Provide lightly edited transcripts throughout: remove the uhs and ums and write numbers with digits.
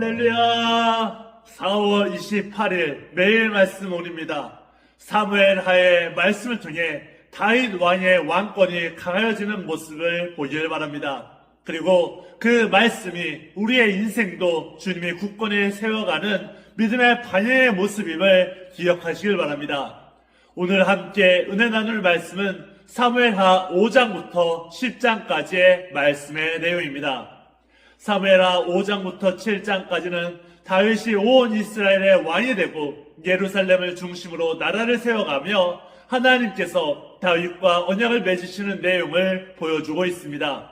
할렐루야! 4월 28일 매일 말씀 올립니다. 사무엘하의 말씀을 통해 다윗 왕의 왕권이 강하여지는 모습을 보기를 바랍니다. 그리고 그 말씀이 우리의 인생도 주님의 국권에 세워가는 믿음의 반영의 모습임을 기억하시길 바랍니다. 오늘 함께 은혜 나눌 말씀은 사무엘하 5장부터 10장까지의 말씀의 내용입니다. 사무엘하 5장부터 7장까지는 다윗이 온 이스라엘의 왕이 되고 예루살렘을 중심으로 나라를 세워가며 하나님께서 다윗과 언약을 맺으시는 내용을 보여주고 있습니다.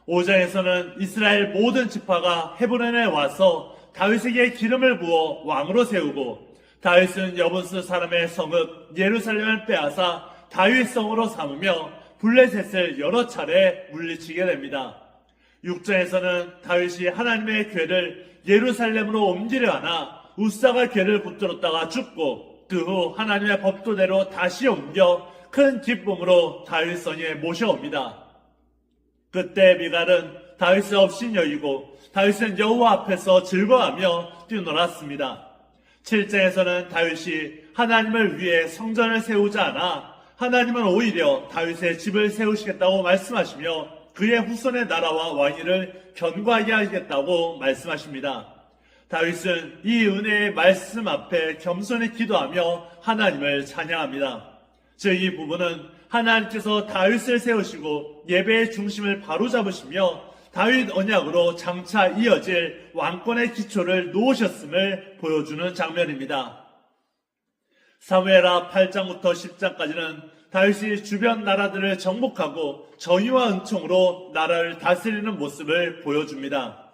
5장에서는 이스라엘 모든 지파가 헤브론에 와서 다윗에게 기름을 부어 왕으로 세우고, 다윗은 여부스 사람의 성읍 예루살렘을 빼앗아 다윗 성으로 삼으며 블레셋을 여러 차례 물리치게 됩니다. 6장에서는 다윗이 하나님의 궤를 예루살렘으로 옮기려 하나 우사가 궤를 붙들었다가 죽고, 그 후 하나님의 법도대로 다시 옮겨 큰 기쁨으로 다윗 성에 모셔옵니다. 그때 미갈은 다윗의 없인 여이고 다윗은 여호와 앞에서 즐거워하며 뛰놀았습니다. 7장에서는 다윗이 하나님을 위해 성전을 세우지 않아 하나님은 오히려 다윗의 집을 세우시겠다고 말씀하시며 그의 후손의 나라와 왕위를 견고하게 하겠다고 말씀하십니다. 다윗은 이 은혜의 말씀 앞에 겸손히 기도하며 하나님을 찬양합니다. 즉, 이 부분은 하나님께서 다윗을 세우시고 예배의 중심을 바로잡으시며 다윗 언약으로 장차 이어질 왕권의 기초를 놓으셨음을 보여주는 장면입니다. 사무엘하 8장부터 10장까지는 다윗이 주변 나라들을 정복하고 정의와 은총으로 나라를 다스리는 모습을 보여줍니다.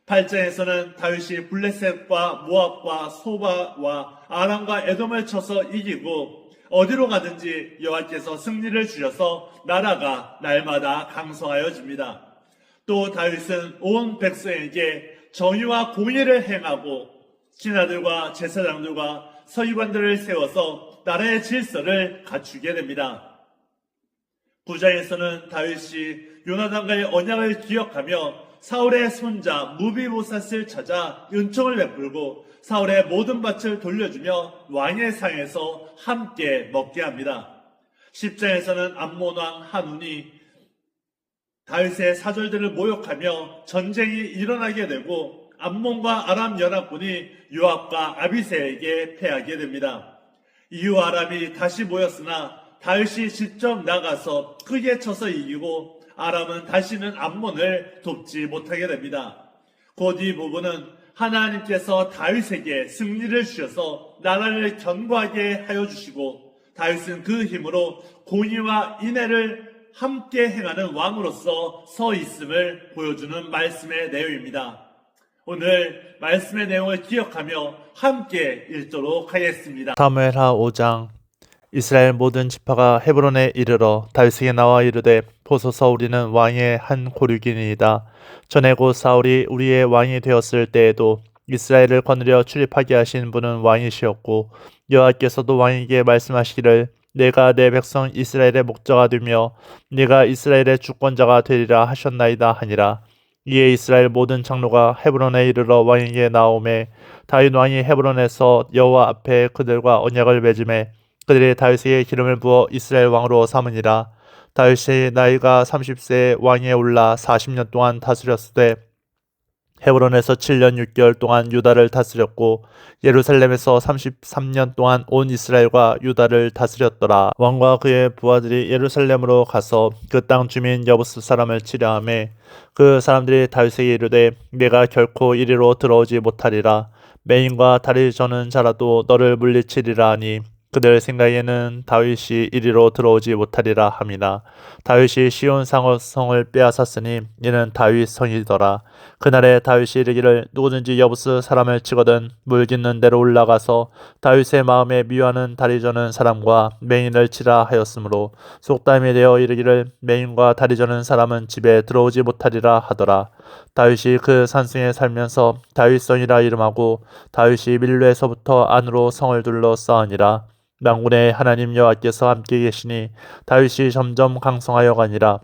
8장에서는 다윗이 블레셋과 모압과 소바와 아람과 에돔을 쳐서 이기고 어디로 가든지 여호와께서 승리를 주셔서 나라가 날마다 강성하여집니다. 또 다윗은 온 백성에게 정의와 공의를 행하고 신하들과 제사장들과 서기관들을 세워서 나라의 질서를 갖추게 됩니다. 9장에서는 다윗이 요나단과의 언약을 기억하며 사울의 손자 무비보삿을 찾아 은총을 베풀고 사울의 모든 밭을 돌려주며 왕의 상에서 함께 먹게 합니다. 10장에서는 암몬 왕 한운이 다윗의 사절들을 모욕하며 전쟁이 일어나게 되고 암몬과 아람 연합군이 요압과 아비새에게 패하게 됩니다. 이후 아람이 다시 모였으나 다윗이 직접 나가서 크게 쳐서 이기고 아람은 다시는 암몬을 돕지 못하게 됩니다. 곧 이 부분은 하나님께서 다윗에게 승리를 주셔서 나라를 견고하게 하여 주시고 다윗은 그 힘으로 공의와 인애를 함께 행하는 왕으로서 서 있음을 보여주는 말씀의 내용입니다. 오늘 말씀의 내용을 기억하며 함께 읽도록 하겠습니다. 사무엘하 5장. 이스라엘 모든 지파가 헤브론에 이르러 다윗에게 나와 이르되, 보소서, 우리는 왕의 한 고륙이니이다. 전에 곧 사울이 우리의 왕이 되었을 때에도 이스라엘을 거느려 출입하게 하신 분은 왕이시었고, 여호와께서도 왕에게 말씀하시기를 내가 내 백성 이스라엘의 목자가 되며 네가 이스라엘의 주권자가 되리라 하셨나이다 하니라. 이에 이스라엘 모든 장로가 헤브론에 이르러 왕에게 나오매 다윗 왕이 헤브론에서 여호와 앞에 그들과 언약을 맺음에 그들이 다윗에게 기름을 부어 이스라엘 왕으로 삼으니라. 다윗이 나이가 30세에 왕위에 올라 40년 동안 다스렸으되 헤브론에서 7년 6개월 동안 유다를 다스렸고 예루살렘에서 33년 동안 온 이스라엘과 유다를 다스렸더라. 왕과 그의 부하들이 예루살렘으로 가서 그 땅 주민 여부스 사람을 치려하매 그 사람들이 다윗에게 이르되 내가 결코 이리로 들어오지 못하리라. 메인과 다리 저는 자라도 너를 물리치리라 하니 그들 생각에는 다윗이 이리로 들어오지 못하리라 함이나 다윗이 시온 상호성을 빼앗았으니 이는 다윗 성이더라. 그날에 다윗이 이르기를 누구든지 여부스 사람을 치거든 물 깃는 데로 올라가서 다윗의 마음에 미워하는 다리 저는 사람과 맹인을 치라 하였으므로 속담이 되어 이르기를 맹인과 다리 저는 사람은 집에 들어오지 못하리라 하더라. 다윗이 그 산성에 살면서 다윗성이라 이름하고 다윗이 밀로에서부터 안으로 성을 둘러 쌓으니라. 만군의 하나님 여호와께서 함께 계시니 다윗이 점점 강성하여 가니라.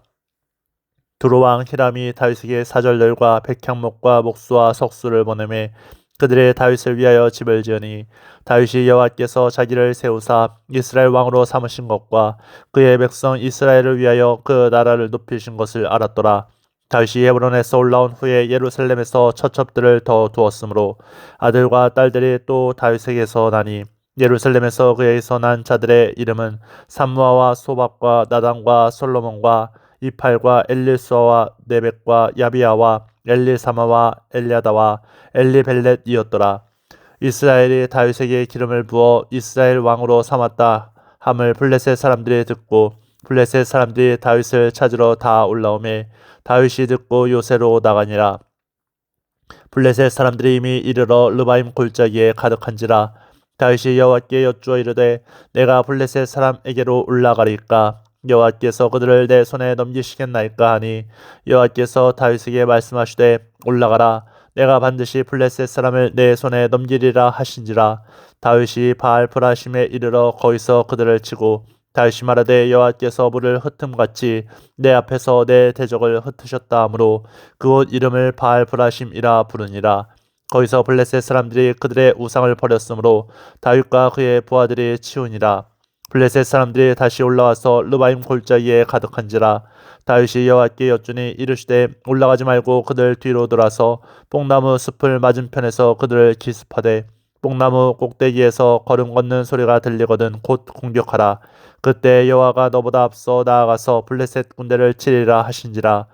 두로왕 히람이 다윗에게 사절들과 백향목과 목수와 석수를 보내매 그들의 다윗을 위하여 집을 지으니 다윗이 여호와께서 자기를 세우사 이스라엘 왕으로 삼으신 것과 그의 백성 이스라엘을 위하여 그 나라를 높이신 것을 알았더라. 다윗이 헤브론에서 올라온 후에 예루살렘에서 처첩들을 더 두었으므로 아들과 딸들이 또 다윗에게서 나니 예루살렘에서 그에게서 난 자들의 이름은 삼무아와 소박과 나단과 솔로몬과 이팔과 엘리수아와 네벡과 야비아와 엘리사마와 엘리아다와 엘리벨렛이었더라. 이스라엘이 다윗에게 기름을 부어 이스라엘 왕으로 삼았다 함을 블레셋 사람들이 듣고 블레셋 사람들이 다윗을 찾으러 다 올라오매 다윗이 듣고 요새로 나가니라. 블레셋 사람들이 이미 이르러 르바임 골짜기에 가득한지라. 다윗이 여호와께 여쭈어 이르되 내가 블레셋 사람에게로 올라가리까 여호와께서 그들을 내 손에 넘기시겠나이까 하니 여호와께서 다윗에게 말씀하시되 올라가라 내가 반드시 블레셋 사람을 내 손에 넘기리라 하신지라. 다윗이 바알 브라심에 이르러 거기서 그들을 치고 다윗이 말하되 여호와께서 물을 흩음같이 내 앞에서 내 대적을 흩으셨다 하므로 그곳 이름을 바알 브라심이라 부르니라. 거기서 블레셋 사람들이 그들의 우상을 버렸으므로 다윗과 그의 부하들이 치우니라. 블레셋 사람들이 다시 올라와서 르바임 골짜기에 가득한지라. 다윗이 여호와께 여쭈니 이르시되 올라가지 말고 그들 뒤로 돌아서 뽕나무 숲을 맞은편에서 그들을 기습하되 뽕나무 꼭대기에서 걸음 걷는 소리가 들리거든 곧 공격하라. 그때 여호와가 너보다 앞서 나아가서 블레셋 군대를 치리라 하신지라.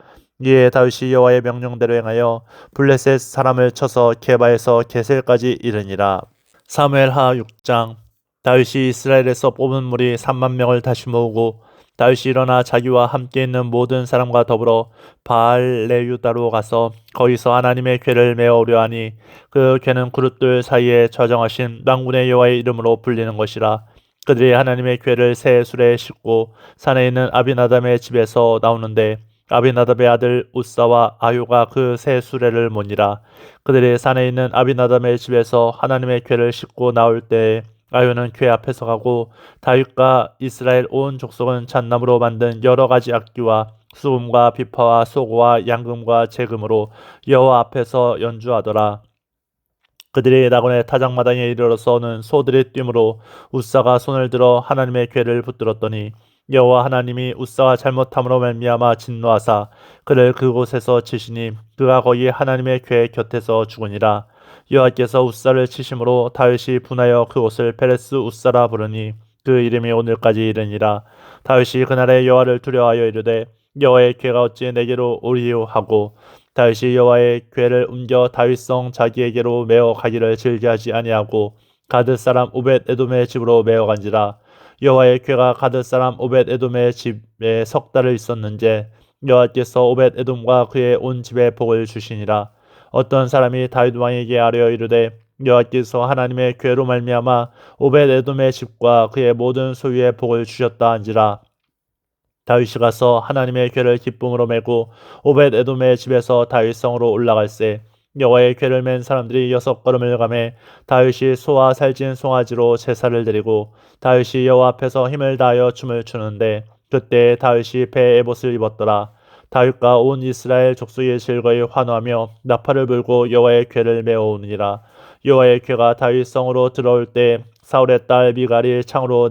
이에 다윗이 여호와의 명령대로 행하여 블레셋 사람을 쳐서 게바에서 게셀까지 이르니라. 사무엘하 6장. 다윗이 이스라엘에서 뽑은 무리 3만 명을 다시 모으고 다윗이 일어나 자기와 함께 있는 모든 사람과 더불어 바알 레유다로 가서 거기서 하나님의 궤를 메어오려 하니 그 궤는 그룹들 사이에 좌정하신 만군의 여호와의 이름으로 불리는 것이라. 그들이 하나님의 궤를 새 수레에 싣고 산에 있는 아비나답의 집에서 나오는데 아비나답의 아들 우사와 아효가 그 새 수레를 모니라. 그들이 산에 있는 아비나답의 집에서 하나님의 궤를 싣고 나올 때에 아효는 궤 앞에서 가고 다윗과 이스라엘 온 족속은 잣나무로 만든 여러 가지 악기와 수금과 비파와 소고와 양금과 재금으로 여호와 앞에서 연주하더라. 그들이 나곤의 타작마당에 이르러서는 소들이 뛰므로 우사가 손을 들어 하나님의 궤를 붙들었더니 여호와 하나님이 우사가 잘못함으로 말미암아 진노하사 그를 그곳에서 치시니 그가 거기 하나님의 궤 곁에서 죽으니라. 여호와께서 우사를 치심으로 다윗이 분하여 그곳을 페레스 우사라 부르니 그 이름이 오늘까지 이르니라. 다윗이 그날에 여호와를 두려워하여 이르되 여호와의 궤가 어찌 내게로 오리요 하고 다윗이 여호와의 궤를 옮겨 다윗성 자기에게로 메어 가기를 즐겨하지 아니하고 가드 사람 오벳 에돔의 집으로 메어 간지라. 여호와의 궤가 가드 사람 오벳 에돔의 집에 석 달을 있었는지 여호와께서 오벳 에돔과 그의 온 집에 복을 주시니라. 어떤 사람이 다윗 왕에게 아뢰어 이르되 여호와께서 하나님의 궤로 말미암아 오벳 에돔의 집과 그의 모든 소유에 복을 주셨다 한지라. 다윗이 가서 하나님의 궤를 기쁨으로 메고 오벳 에돔의 집에서 다윗성으로 올라갈새 여호와의 궤를 맨 사람들이 6걸음을 가매 다윗이 소와 살찐 송아지로 제사를 드리고 다윗이 여호와 앞에서 힘을 다하여 춤을 추는데 그때 다윗이 배에 에봇을 입었더라. 다윗과 온 이스라엘 족속이 즐거이 환호하며 나팔을 불고 여호와의 궤를 메어오니라. 여호와의 궤가 다윗 성으로 들어올 때 사울의 딸 미갈이 창으로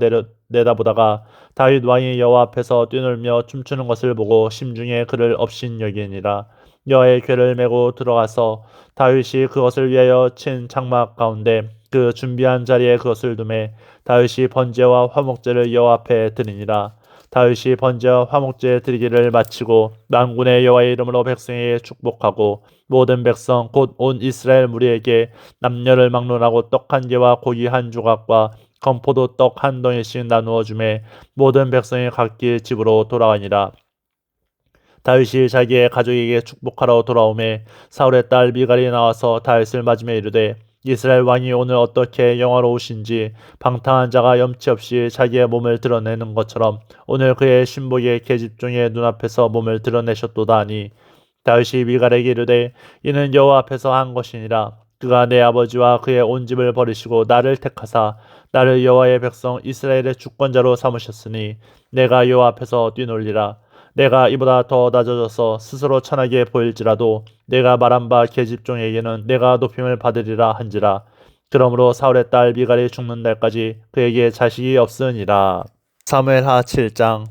내다보다가 다윗 왕이 여호와 앞에서 뛰놀며 춤추는 것을 보고 심중에 그를 업신여기니라. 여호와의 궤를 메고 들어가서 다윗이 그것을 위하여 친 장막 가운데 그 준비한 자리에 그것을 두매 다윗이 번제와 화목제를 여호와 앞에 드리니라. 다윗이 번제와 화목제 드리기를 마치고 만군의 여호와의 이름으로 백성에게 축복하고 모든 백성 곧 온 이스라엘 무리에게 남녀를 막론하고 떡 한 개와 고기 한 조각과 건포도 떡 한 덩이씩 나누어 주매 모든 백성이 각기 집으로 돌아가니라. 다윗이 자기의 가족에게 축복하러 돌아오매 사울의 딸 미갈이 나와서 다윗을 맞으며 이르되 이스라엘 왕이 오늘 어떻게 영화로우신지 방탕한 자가 염치 없이 자기의 몸을 드러내는 것처럼 오늘 그의 신복의 계집종의 눈앞에서 몸을 드러내셨도다 하니 다윗이 미갈에게 이르되 이는 여호와 앞에서 한 것이니라. 그가 내 아버지와 그의 온 집을 버리시고 나를 택하사 나를 여호와의 백성 이스라엘의 주권자로 삼으셨으니 내가 여호와 앞에서 뛰놀리라. 내가 이보다 더 낮아져서 스스로 천하게 보일지라도 내가 말한 바 계집종에게는 내가 높임을 받으리라 한지라. 그러므로 사울의 딸 미갈이 죽는 날까지 그에게 자식이 없으니라. 사무엘하 7장.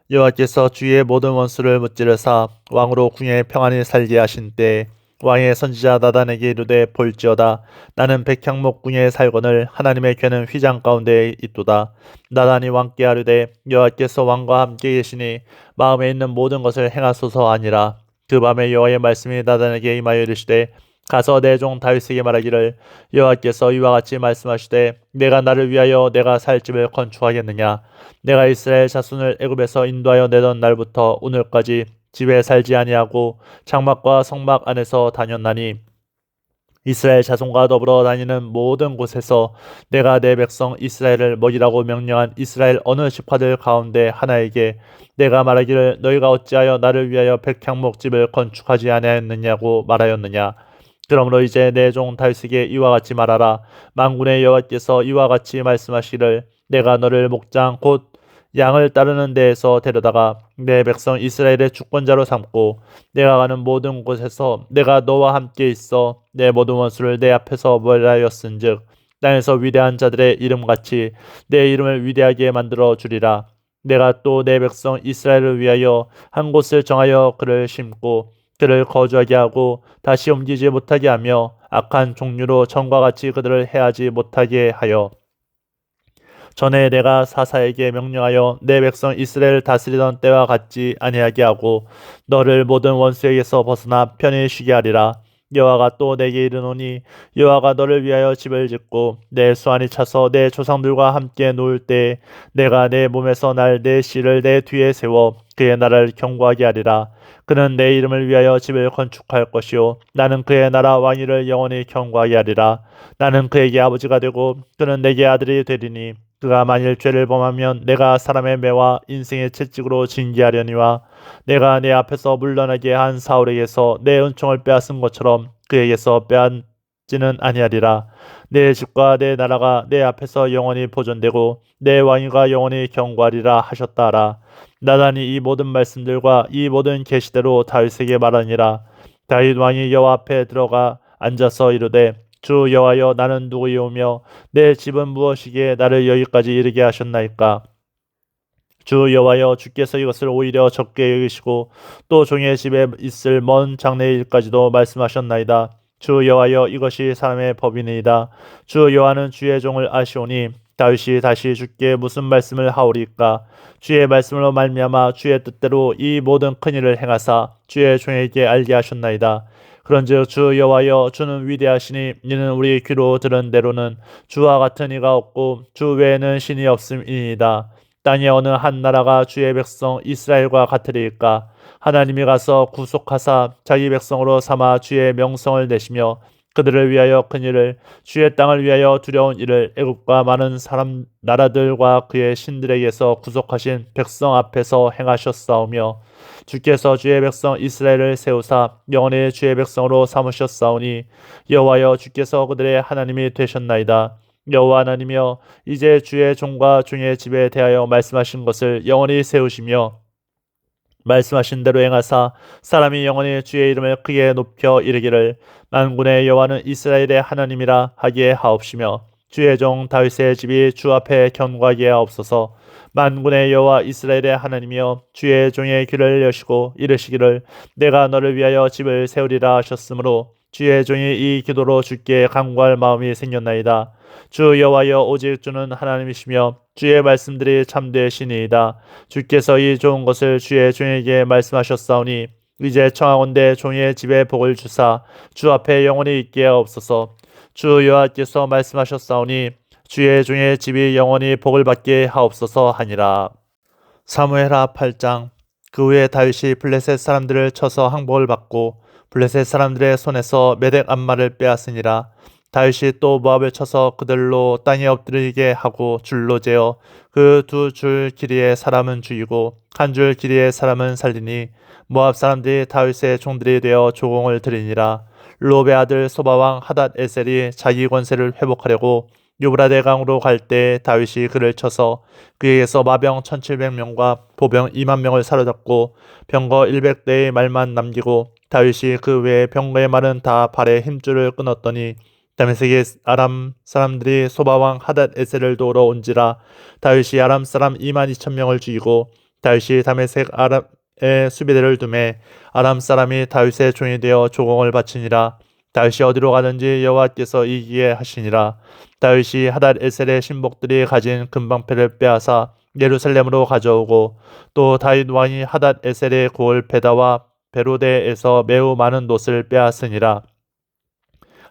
여호와께서 주의 모든 원수를 무찌르사 왕으로 궁에 평안히 살게 하신 때 왕의 선지자 나단에게 이르되 볼지어다 나는 백향목 궁에 살거늘 하나님의 궤는 휘장 가운데에 있도다. 나단이 왕께 아뢰되 여호와께서 왕과 함께 계시니 마음에 있는 모든 것을 행하소서 아니라. 그 밤에 여호와의 말씀이 나단에게 임하여 이르시되 가서 내 종 다윗에게 말하기를 여호와께서 이와 같이 말씀하시되 내가 나를 위하여 내가 살 집을 건축하겠느냐. 내가 이스라엘 자손을 애굽에서 인도하여 내던 날부터 오늘까지 집에 살지 아니하고 장막과 성막 안에서 다녔나니 이스라엘 자손과 더불어 다니는 모든 곳에서 내가 내 백성 이스라엘을 먹이라고 명령한 이스라엘 어느 지파들 가운데 하나에게 내가 말하기를 너희가 어찌하여 나를 위하여 백향목 집을 건축하지 아니하였느냐고 말하였느냐. 그러므로 이제 내 종 다윗에게 이와 같이 말하라. 만군의 여호와께서 이와 같이 말씀하시기를 내가 너를 목장 곧 양을 따르는 데에서 데려다가 내 백성 이스라엘의 주권자로 삼고 내가 가는 모든 곳에서 내가 너와 함께 있어 내 모든 원수를 내 앞에서 멸하였은즉 땅에서 위대한 자들의 이름같이 내 이름을 위대하게 만들어 주리라. 내가 또 내 백성 이스라엘을 위하여 한 곳을 정하여 그를 심고 그를 거주하게 하고 다시 옮기지 못하게 하며 악한 종류로 전과 같이 그들을 해하지 못하게 하여 전에 내가 사사에게 명령하여 내 백성 이스라엘을 다스리던 때와 같지 아니하게 하고 너를 모든 원수에게서 벗어나 편히 쉬게 하리라. 여호와가 또 내게 이르노니 여호와가 너를 위하여 집을 짓고 내 수완이 차서 내 조상들과 함께 놓을 때 내가 내 몸에서 날 내 씨를 내 뒤에 세워 그의 나라를 경고하게 하리라. 그는 내 이름을 위하여 집을 건축할 것이요 나는 그의 나라 왕위를 영원히 경고하게 하리라. 나는 그에게 아버지가 되고 그는 내게 아들이 되리니 그가 만일 죄를 범하면 내가 사람의 매와 인생의 채찍으로 징계하려니와 내가 내 앞에서 물러나게 한 사울에게서 내 은총을 빼앗은 것처럼 그에게서 빼앗지는 아니하리라. 내 집과 내 나라가 내 앞에서 영원히 보존되고 내 왕위가 영원히 경고하리라 하셨다 하라. 나단이 이 모든 말씀들과 이 모든 계시대로 다윗에게 말하니라. 다윗 왕이 여호와 앞에 들어가 앉아서 이르되 주 여호와여 나는 누구이오며 내 집은 무엇이기에 나를 여기까지 이르게 하셨나이까. 주 여호와여 주께서 이것을 오히려 적게 여기시고 또 종의 집에 있을 먼 장래의 일까지도 말씀하셨나이다. 주 여호와여 이것이 사람의 법이니이다. 주 여호와는 주의 종을 아시오니 다윗이 다시 주께 무슨 말씀을 하오리까. 주의 말씀으로 말미암아 주의 뜻대로 이 모든 큰 일을 행하사 주의 종에게 알게 하셨나이다. 그런즉 주 여호와여 주는 위대하시니 이는 우리 귀로 들은 대로는 주와 같은 이가 없고 주 외에는 신이 없음이니이다. 땅의 어느 한 나라가 주의 백성 이스라엘과 같으리까. 하나님이 가서 구속하사 자기 백성으로 삼아 주의 명성을 내시며 그들을 위하여 큰 일을 주의 땅을 위하여 두려운 일을 애굽과 많은 사람 나라들과 그의 신들에게서 구속하신 백성 앞에서 행하셨사오며 주께서 주의 백성 이스라엘을 세우사 영원히 주의 백성으로 삼으셨사오니 여호와여 주께서 그들의 하나님이 되셨나이다. 여호와 하나님이여 이제 주의 종과 종의 집에 대하여 말씀하신 것을 영원히 세우시며 말씀하신 대로 행하사 사람이 영원히 주의 이름을 크게 높여 이르기를 만군의 여호와는 이스라엘의 하나님이라 하기에 하옵시며 주의 종 다윗의 집이 주 앞에 견고하게 하옵소서. 만군의 여호와 이스라엘의 하나님이여 주의 종의 귀를 여시고 이르시기를 내가 너를 위하여 집을 세우리라 하셨으므로 주의 종이 이 기도로 주께 간구할 마음이 생겼나이다. 주 여호와여 오직 주는 하나님이시며 주의 말씀들이 참되시니이다. 주께서 이 좋은 것을 주의 종에게 말씀하셨사오니 이제 청하건대 종의 집에 복을 주사 주 앞에 영원히 있게 하옵소서. 주 여호와께서 말씀하셨사오니 주의 종의 집이 영원히 복을 받게 하옵소서 하니라. 사무엘하 8장. 그 후에 다윗이 블레셋 사람들을 쳐서 항복을 받고 블레셋 사람들의 손에서 메덱 암마를 빼앗으니라. 다윗이 또 모압을 쳐서 그들로 땅에 엎드리게 하고 줄로 재어 그 두 줄 길이의 사람은 죽이고 한 줄 길이의 사람은 살리니 모압 사람들이 다윗의 종들이 되어 조공을 드리니라. 롭의 아들 소바왕 하닷 에셀이 자기 권세를 회복하려고 유브라데 강으로 갈 때 다윗이 그를 쳐서 그에게서 마병 1700명과 보병 2만 명을 사로잡고 병거 100대의 말만 남기고 다윗이 그 외에 병거의 말은 다 발에 힘줄을 끊었더니 다메섹의 아람 사람들이 소바왕 하닷 에셀을 도우러 온지라 다윗이 아람 사람 2만 2천 명을 죽이고 다윗이 다메섹 아람의 수비대를 두매 아람 사람이 다윗의 종이 되어 조공을 바치니라. 다윗이 어디로 가든지 여호와께서 이기게 하시니라. 다윗이 하닷 에셀의 신복들이 가진 금방패를 빼앗아 예루살렘으로 가져오고 또 다윗 왕이 하닷 에셀의 고을 베다와 베로데에서 매우 많은 놋을 빼앗으니라.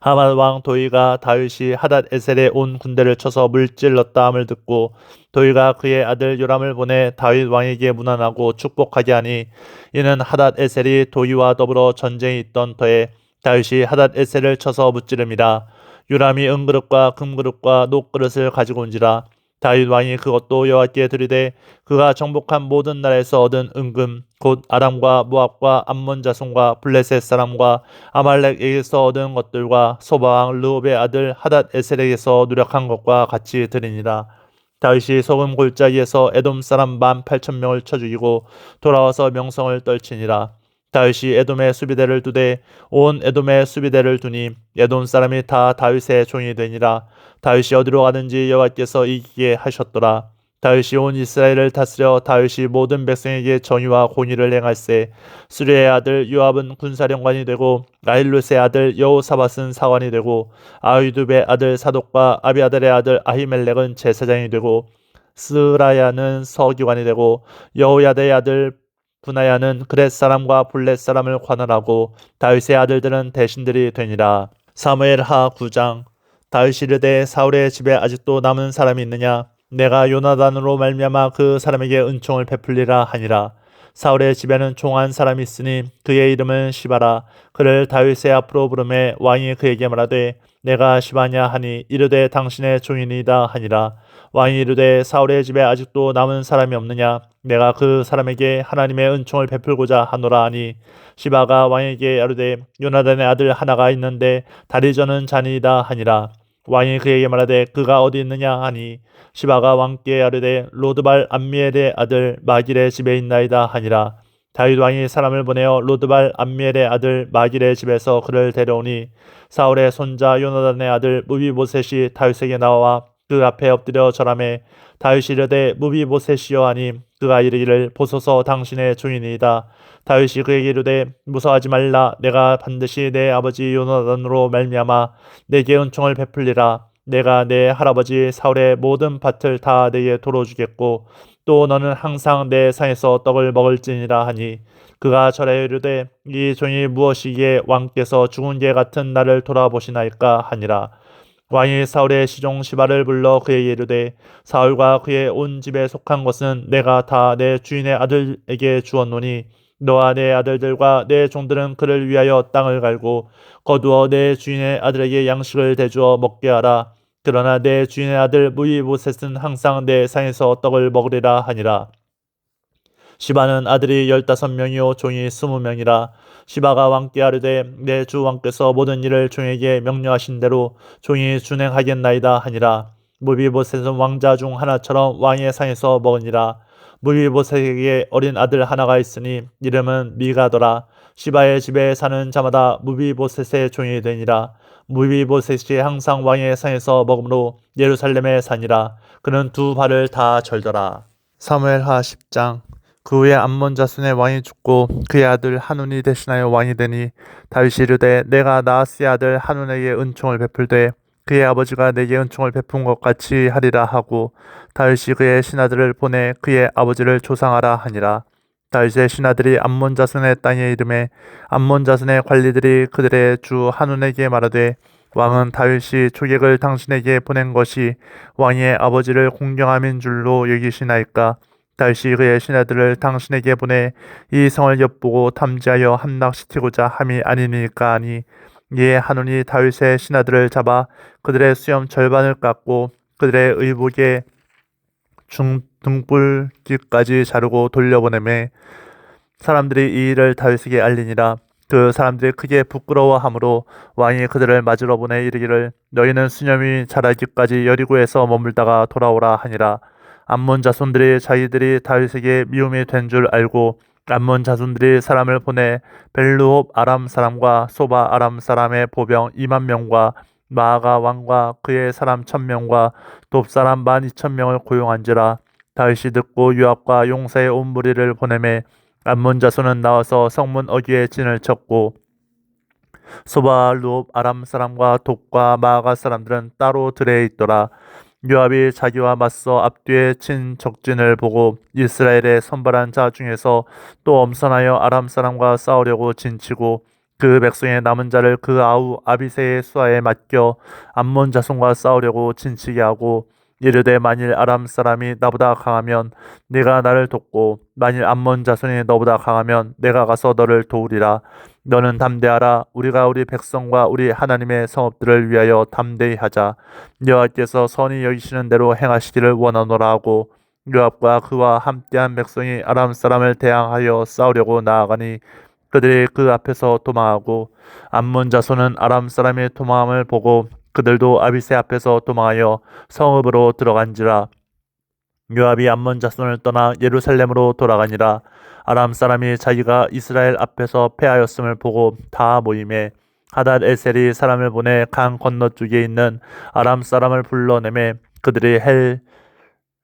하만 왕 도이가 다윗이 하닷 에셀에 온 군대를 쳐서 물질렀다 함을 듣고 도이가 그의 아들 요람을 보내 다윗 왕에게 문안하고 축복하게 하니 이는 하닷 에셀이 도이와 더불어 전쟁이 있던 터에 다윗이 하닷 에셀을 쳐서 무찌름이라. 요람이 은그릇과 금그릇과 녹그릇을 가지고 온지라. 다윗 왕이 그것도 여호와께 드리되 그가 정복한 모든 나라에서 얻은 은금 곧 아람과 모압과 암몬 자손과 블레셋 사람과 아말렉에게서 얻은 것들과 소바왕 르홉의 아들 하닷 에셀에게서 누력한 것과 같이 드리니라. 다윗이 소금 골짜기에서 에돔 사람 18,000명을 쳐 죽이고 돌아와서 명성을 떨치니라. 다윗이 에돔의 수비대를 두되 온 에돔의 수비대를 두니 에돔 사람이 다 다윗의 종이 되니라. 다윗이 어디로 가든지 여호와께서 이기게 하셨더라. 다윗이 온 이스라엘을 다스려 다윗이 모든 백성에게 정의와 공의를 행할세. 수리의 아들 요압은 군사령관이 되고 아힐룻의 아들 여호사밧은 사관이 되고 아히두베의 아들 사독과 아비아달의 아들 아히멜렉은 제사장이 되고 스라야는 서기관이 되고 여호야다의 아들 분하야는 그렛 사람과 블렛 사람을 관할하고 다윗의 아들들은 대신들이 되니라. 사무엘하 9장. 다윗이 이르되 사울의 집에 아직도 남은 사람이 있느냐? 내가 요나단으로 말미암아 그 사람에게 은총을 베풀리라 하니라. 사울의 집에는 종 한 사람이 있으니 그의 이름은 시바라. 그를 다윗의 앞으로 부르매 왕이 그에게 말하되 내가 시바냐 하니 이르되 당신의 종이니이다 하니라. 왕이 이르되 사울의 집에 아직도 남은 사람이 없느냐? 내가 그 사람에게 하나님의 은총을 베풀고자 하노라 하니 시바가 왕에게 이르되 요나단의 아들 하나가 있는데 다리 저는 자니이다 하니라. 왕이 그에게 말하되 그가 어디 있느냐 하니 시바가 왕께 이르되 로드발 암미엘의 아들 마길의 집에 있나이다 하니라. 다윗 왕이 사람을 보내어 로드발 암미엘의 아들 마길의 집에서 그를 데려오니 사울의 손자 요나단의 아들 무비보셋이 다윗에게 나와 그 앞에 엎드려 절하매 다윗이 이르되 무비보셋이여 하니 그가 이르기를 보소서 당신의 종이니이다. 다윗이 그에게 이르되 무서워하지 말라. 내가 반드시 내 아버지 요나단으로 말미암아 내게 은총을 베풀리라. 내가 내 할아버지 사울의 모든 밭을 다 내게 도로 주겠고 또 너는 항상 내 상에서 떡을 먹을지니라 하니 그가 절하여 이르되 이 종이 무엇이기에 왕께서 죽은 개 같은 나를 돌아보시나이까 하니라. 왕이 사울의 시종 시바를 불러 그에게 이르되 사울과 그의 온 집에 속한 것은 내가 다 내 주인의 아들에게 주었노니 너와 내 아들들과 내 종들은 그를 위하여 땅을 갈고 거두어 내 주인의 아들에게 양식을 대주어 먹게 하라. 그러나 내 주인의 아들 무이보셋은 항상 내 상에서 떡을 먹으리라 하니라. 시바는 아들이 15명이요 종이 20명이라. 시바가 왕께 아뢰되 내 주 왕께서 모든 일을 종에게 명령하신 대로 종이 준행하겠나이다 하니라. 무비보셋은 왕자 중 하나처럼 왕의 상에서 먹으니라. 무비보셋에게 어린 아들 하나가 있으니 이름은 미가더라. 시바의 집에 사는 자마다 무비보셋의 종이 되니라. 무비보셋이 항상 왕의 상에서 먹으므로 예루살렘에 사니라. 그는 두 발을 다 절더라. 사무엘하 10장. 그 후에 암몬 자손의 왕이 죽고 그의 아들 하눈이 대신하여 왕이 되니 다윗이 이르되 내가 나하스의 아들 하눈에게 은총을 베풀되 그의 아버지가 내게 은총을 베푼 것 같이 하리라 하고 다윗이 그의 신하들을 보내 그의 아버지를 조상하라 하니라. 다윗의 신하들이 암몬 자손의 땅에 이름에 암몬 자손의 관리들이 그들의 주 하눈에게 말하되 왕은 다윗이 초객을 당신에게 보낸 것이 왕의 아버지를 공경함인 줄로 여기시나이까? 다윗이 그의 신하들을 당신에게 보내 이 성을 엿보고 탐지하여 함락시키고자 함이 아니니까 하니 이에 하눈이 다윗의 신하들을 잡아 그들의 수염 절반을 깎고 그들의 의복의 등불귀까지 자르고 돌려보내매 사람들이 이 일을 다윗에게 알리니라. 그 사람들이 크게 부끄러워하므로 왕이 그들을 맞으러 보내 이르기를 너희는 수념이 자라기까지 여리고에서 머물다가 돌아오라 하니라. 암몬 자손들이 자기들이 다윗에게 미움이 된 줄 알고 암몬 자손들이 사람을 보내 벨루홉 아람 사람과 소바 아람 사람의 보병 2만 명과 마아가 왕과 그의 사람 1,000명과 돕 사람 12,000명을 고용한지라. 다윗이 듣고 요압과 용사의 온 무리를 보내매 암몬 자손은 나와서 성문 어귀에 진을 쳤고 소바 루옵 아람 사람과 돕과 마아가 사람들은 따로 들에 있더라. 요압이 자기와 맞서 앞뒤에 친 적진을 보고 이스라엘의 선발한 자 중에서 또 엄선하여 아람 사람과 싸우려고 진치고 그 백성의 남은 자를 그 아우 아비새의 수하에 맡겨 암몬 자손과 싸우려고 진치게 하고 이르되 만일 아람 사람이 나보다 강하면 네가 나를 돕고 만일 암몬 자손이 너보다 강하면 내가 가서 너를 도우리라. 너는 담대하라. 우리가 우리 백성과 우리 하나님의 성읍들을 위하여 담대히 하자. 여호와께서 선히 여기시는 대로 행하시기를 원하노라 하고 요압과 그와 함께한 백성이 아람 사람을 대항하여 싸우려고 나아가니 그들이 그 앞에서 도망하고 암몬 자손은 아람 사람이 도망함을 보고 그들도 아비새 앞에서 도망하여 성읍으로 들어간지라. 요압이 암몬 자손을 떠나 예루살렘으로 돌아가니라. 아람 사람이 자기가 이스라엘 앞에서 패하였음을 보고 다 모임에 하닷 에셀이 사람을 보내 강 건너쪽에 있는 아람 사람을 불러내매 그들이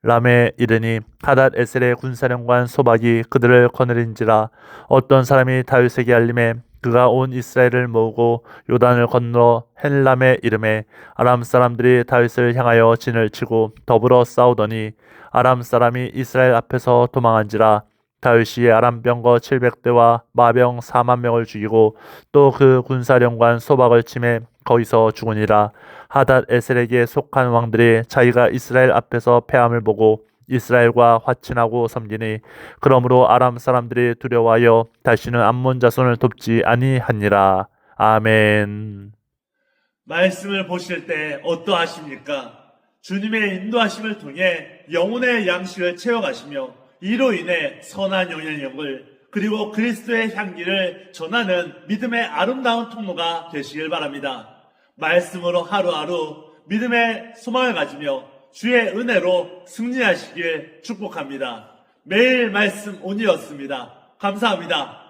헬람에 이르니 하닷 에셀의 군사령관 소박이 그들을 거느린지라. 어떤 사람이 다윗에게 알림해 그가 온 이스라엘을 모으고 요단을 건너 헬람에 이름에 아람 사람들이 다윗을 향하여 진을 치고 더불어 싸우더니 아람 사람이 이스라엘 앞에서 도망한지라. 다윗이 아람 병거 700대와 마병 4만 명을 죽이고 또 그 군사령관 소박을 치매 거기서 죽으니라. 하닷 에셀에게 속한 왕들이 자기가 이스라엘 앞에서 패함을 보고 이스라엘과 화친하고 섬기니 그러므로 아람 사람들이 두려워하여 다시는 암몬 자손을 돕지 아니하니라. 아멘. 말씀을 보실 때 어떠하십니까? 주님의 인도하심을 통해 영혼의 양식을 채워가시며 이로 인해 선한 영향력을 그리고 그리스도의 향기를 전하는 믿음의 아름다운 통로가 되시길 바랍니다. 말씀으로 하루하루 믿음의 소망을 가지며 주의 은혜로 승리하시길 축복합니다. 매일 말씀 온이었습니다. 감사합니다.